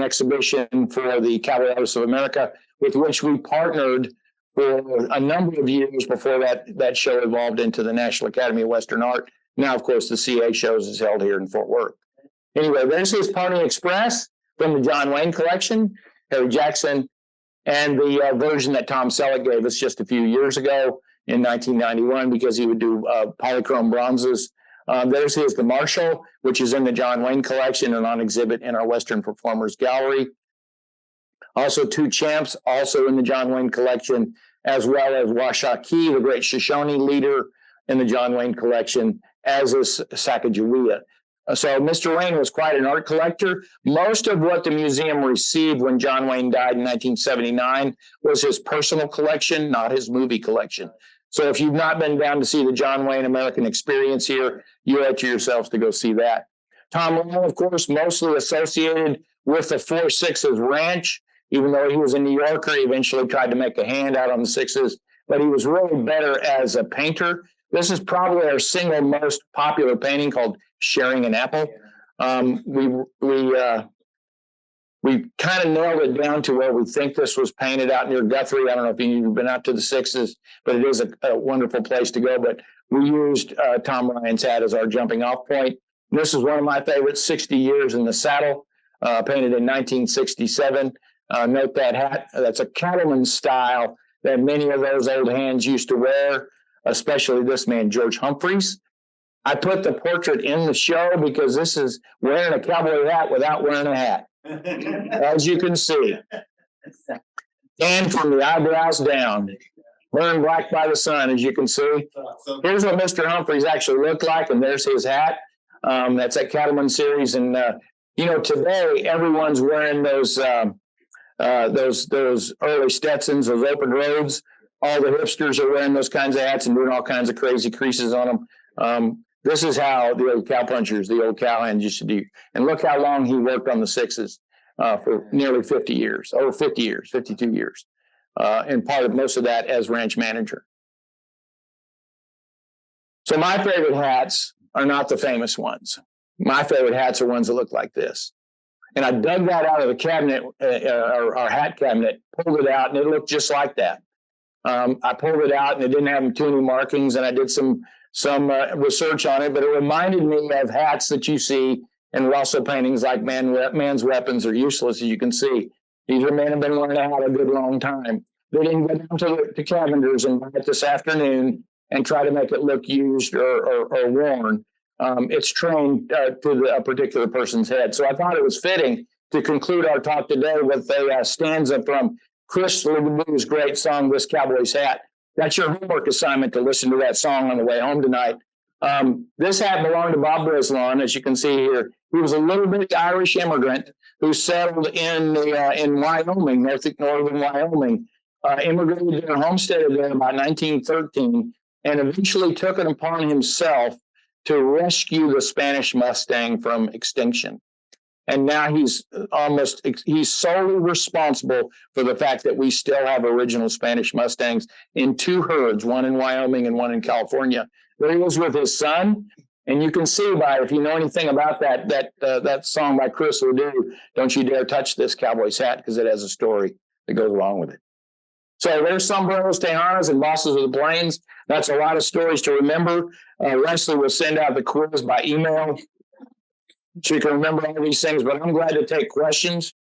exhibition for the Cowboy Artists of America, with which we partnered for a number of years before that show evolved into the National Academy of Western Art. Now, of course, the CA shows is held here in Fort Worth. Anyway, there's his Pony Express from the John Wayne collection, Harry Jackson, and the version that Tom Selleck gave us just a few years ago in 1991, because he would do polychrome bronzes. There's the Marshall, which is in the John Wayne collection and on exhibit in our Western Performers Gallery. Also, two Champs, also in the John Wayne collection, as well as Washakie, the great Shoshone leader in the John Wayne collection, as is Sacagawea. So Mr. Wayne was quite an art collector. Most of what the museum received when John Wayne died in 1979 was his personal collection, not his movie collection. So if you've not been down to see the John Wayne American Experience here, you owe it to yourselves to go see that. Tom Long, of course, mostly associated with the 4 Sixes Ranch. Even though he was a New Yorker, he eventually tried to make a hand out on the Sixes, but he was really better as a painter. This is probably our single most popular painting, called Sharing an Apple. We kind of nailed it down to where we think this was painted out near Guthrie. I don't know if you've been out to the Sixes, but it is a wonderful place to go. But we used Tom Ryan's hat as our jumping off point. And this is one of my favorites, 60 Years in the Saddle, painted in 1967. Note that hat. That's a cattleman style that many of those old hands used to wear, especially this man, George Humphreys. I put the portrait in the show because this is wearing a cowboy hat without wearing a hat, as you can see. And from the eyebrows down, burned black by the sun, as you can see. Here's what Mr. Humphreys actually looked like, and there's his hat. That's that Cattleman series. And, today everyone's wearing those early Stetsons, those open roads. All the hipsters are wearing those kinds of hats and doing all kinds of crazy creases on them. This is how the old cowpunchers, the old cowhands used to do. And look how long he worked on the Sixes for nearly 50 years, over 50 years, 52 years. And part of most of that as ranch manager. So my favorite hats are not the famous ones. My favorite hats are ones that look like this. And I dug that out of the cabinet, our hat cabinet, pulled it out, and it looked just like that. I pulled it out, and it didn't have too many markings, and I did some research on it, but it reminded me of hats that you see in Russell paintings like Man's Weapons Are Useless, as you can see. These are men who have been wearing a hat a good long time. They didn't go down to Cavender's and buy it this afternoon and try to make it look used or worn. It's trained to a particular person's head. So I thought it was fitting to conclude our talk today with a stanza from Chris LeBou's great song, This Cowboy's Hat. That's your homework assignment to listen to that song on the way home tonight. This hat belonged to Bob Brislon, as you can see here. He was a little bit Irish immigrant who settled in Wyoming, northern Wyoming, immigrated and homesteaded there about 1913, and eventually took it upon himself to rescue the Spanish Mustang from extinction. And now he's solely responsible for the fact that we still have original Spanish Mustangs in two herds, one in Wyoming and one in California. There he is with his son. And you can see by, if you know anything about that song by Chris LeDoux, Don't You Dare Touch This Cowboy's Hat, because it has a story that goes along with it. So there's Sombreros, Tejanas, and Bosses of the Plains. That's a lot of stories to remember. Leslie will send out the quiz by email. So you can remember all these things, but I'm glad to take questions.